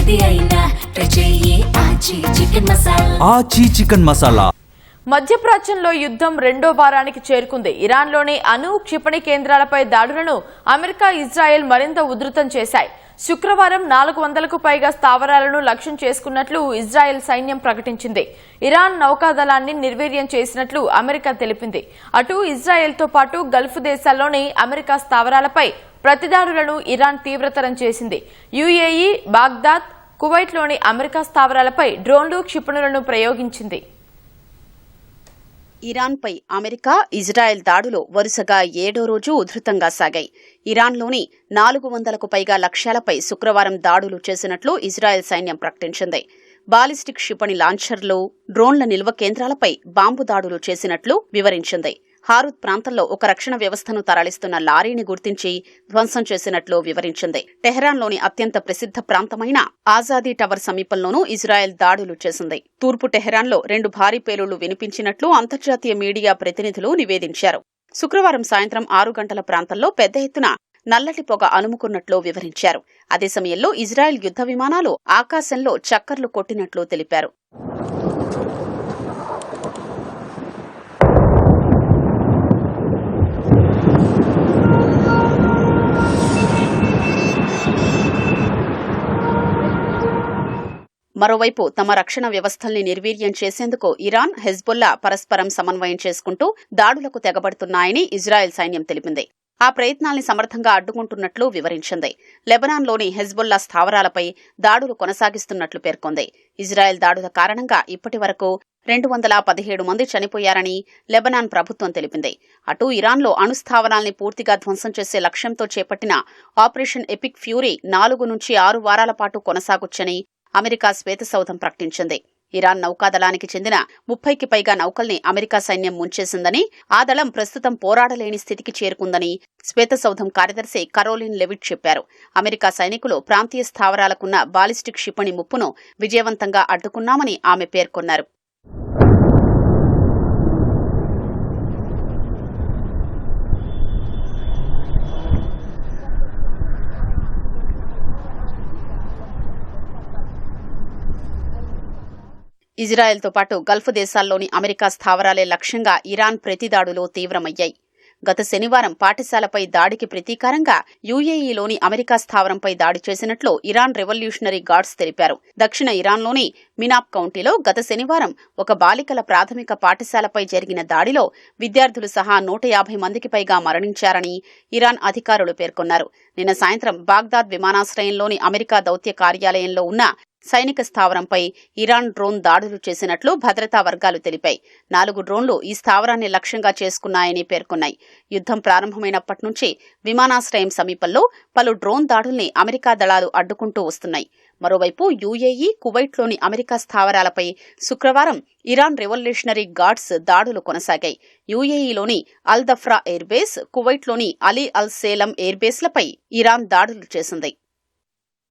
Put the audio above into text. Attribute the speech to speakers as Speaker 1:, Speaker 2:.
Speaker 1: ఏది అయినా ట్రై చెయ్యి ఆచి చికెన్ మసాలా.
Speaker 2: ఆచి చికెన్ మసాలా.
Speaker 3: మధ్యప్రాచ్యంలో యుద్ధం రెండో వారానికి చేరుకుంది. ఇరాన్లోని అణు క్షిపణి కేంద్రాలపై దాడులను అమెరికా, ఇజ్రాయెల్ మరింత ఉధృతం చేశాయి. శుక్రవారం 400కు పైగా స్థావరాలను లక్ష్యం చేసుకున్నట్లు ఇజ్రాయెల్ సైన్యం ప్రకటించింది. ఇరాన్ నౌకాదళాన్ని నిర్వీర్యం చేసినట్లు అమెరికా తెలిపింది. అటు ఇజ్రాయెల్తో పాటు గల్ఫ్ దేశాల్లోని అమెరికా స్థావరాలపై ప్రతిదాడులను ఇరాన్ తీవ్రతరం చేసింది. యుఏఈ, బాగ్దాద్, కువైట్లోని అమెరికా స్థావరాలపై డ్రోన్లు, క్షిపణులను ప్రయోగించింది.
Speaker 4: ఇరాన్పై అమెరికా, ఇజ్రాయెల్ దాడులు వరుసగా 7వ రోజు ఉధృతంగా సాగాయి. ఇరాన్లోని 400కు పైగా లక్ష్యాలపై శుక్రవారం దాడులు చేసినట్లు ఇజ్రాయెల్ సైన్యం ప్రకటించింది. బాలిస్టిక్ క్షిపణి లాంఛర్లు, డ్రోన్ల నిల్వ కేంద్రాలపై బాంబు దాడులు చేసినట్లు వివరించింది. హారూత్ ప్రాంతంలో ఒక రక్షణ వ్యవస్థను తరలిస్తున్న లారీని గుర్తించి ధ్వంసం చేసినట్లు వివరించింది. టెహరాన్లోని అత్యంత ప్రసిద్ధ ప్రాంతమైన ఆజాదీ టవర్ సమీపంలోనూ ఇజ్రాయెల్ దాడులు చేసింది. తూర్పు టెహరాన్లో 2 భారీ పేలుళ్లు వినిపించినట్లు అంతర్జాతీయ మీడియా ప్రతినిధులు నివేదించారు. శుక్రవారం సాయంత్రం 6 గంటల ప్రాంతంలో పెద్ద ఎత్తున నల్లటి పొగ అలుముకున్నట్లు వివరించారు. అదే సమయంలో ఇజ్రాయెల్ యుద్ధ విమానాలు ఆకాశంలో చక్కర్లు కొట్టినట్లు తెలిపారు. మరోవైపు తమ రక్షణ వ్యవస్థల్ని నిర్వీర్యం చేసేందుకు ఇరాన్, హెజ్బొల్లా పరస్పరం సమన్వయం చేసుకుంటూ దాడులకు తెగబడుతున్నాయని ఇజ్రాయెల్ సైన్యం తెలిపింది. ఆ ప్రయత్నాల్ని సమర్థంగా అడ్డుకుంటున్నట్లు వివరించింది. లెబనాన్లోని హెజ్బొల్లా స్థావరాలపై దాడులు కొనసాగిస్తున్నట్లు పేర్కొంది. ఇజ్రాయెల్ దాడుల కారణంగా ఇప్పటి వరకు 217 మంది చనిపోయారని లెబనాన్ ప్రభుత్వం తెలిపింది. అటు ఇరాన్లో అణు స్థావరాల్ని పూర్తిగా ధ్వంసం చేసే లక్ష్యంతో చేపట్టిన ఆపరేషన్ ఎపిక్ ఫ్యూరీ 4 నుంచి 6 వారాల పాటు కొనసాగొచ్చని అమెరికా శ్వేతసౌధం ప్రకటించింది. ఇరాన్ నౌకాదళానికి చెందిన 30కి పైగా నౌకల్ని అమెరికా సైన్యం ముంచేసిందని, ఆ దళం ప్రస్తుతం పోరాడలేని స్థితికి చేరుకుందని శ్వేతసౌధం కార్యదర్శి కరోలిన్ లెవిట్ చెప్పారు. అమెరికా సైనికులు ప్రాంతీయ స్థావరాలకున్న బాలిస్టిక్ క్షిపణి ముప్పును విజయవంతంగా అడ్డుకున్నామని ఆమె పేర్కొన్నారు. ఇజ్రాయెల్తో పాటు గల్ఫ్ దేశాల్లోని అమెరికా స్థావరాలే లక్ష్యంగా ఇరాన్ ప్రతిదాడులు తీవ్రమయ్యాయి. గత శనివారం పాఠశాలపై దాడికి ప్రతీకారంగా యుఏఈలోని అమెరికా స్థావరంపై దాడి చేసినట్లు ఇరాన్ రెవల్యూషనరీ గార్డ్స్ తెలిపారు. దక్షిణ ఇరాన్లోని మినాప్ కౌంటీలో గత శనివారం ఒక బాలికల ప్రాథమిక పాఠశాలపై జరిగిన దాడిలో విద్యార్థులు సహా 150 మందికి పైగా మరణించారని ఇరాన్ అధికారులు పేర్కొన్నారు. నిన్న సాయంత్రం బాగ్దాద్ విమానాశ్రయంలోని అమెరికా దౌత్య కార్యాలయంలో ఉన్న సైనిక స్థావరంపై ఇరాన్ డ్రోన్ దాడులు చేసినట్లు భద్రతా వర్గాలు తెలిపాయి. 4 డ్రోన్లు ఈ స్థావరాన్ని లక్ష్యంగా చేసుకున్నాయని పేర్కొన్నాయి. యుద్ధం ప్రారంభమైనప్పటి నుంచి విమానాశ్రయం సమీపంలో పలు డ్రోన్ దాడుల్ని అమెరికా దళాలు అడ్డుకుంటూ వస్తున్నాయి. మరోవైపు యుఏఈ, కువైట్లోని అమెరికా స్థావరాలపై శుక్రవారం ఇరాన్ రెవల్యూషనరీ గార్డ్స్ దాడులు కొనసాగాయి. యుఏఈలోని అల్ దఫ్రా ఎయిర్బేస్, కువైట్లోని అలీ అల్ సేలం ఎయిర్బేస్లపై ఇరాన్ దాడులు చేసింది.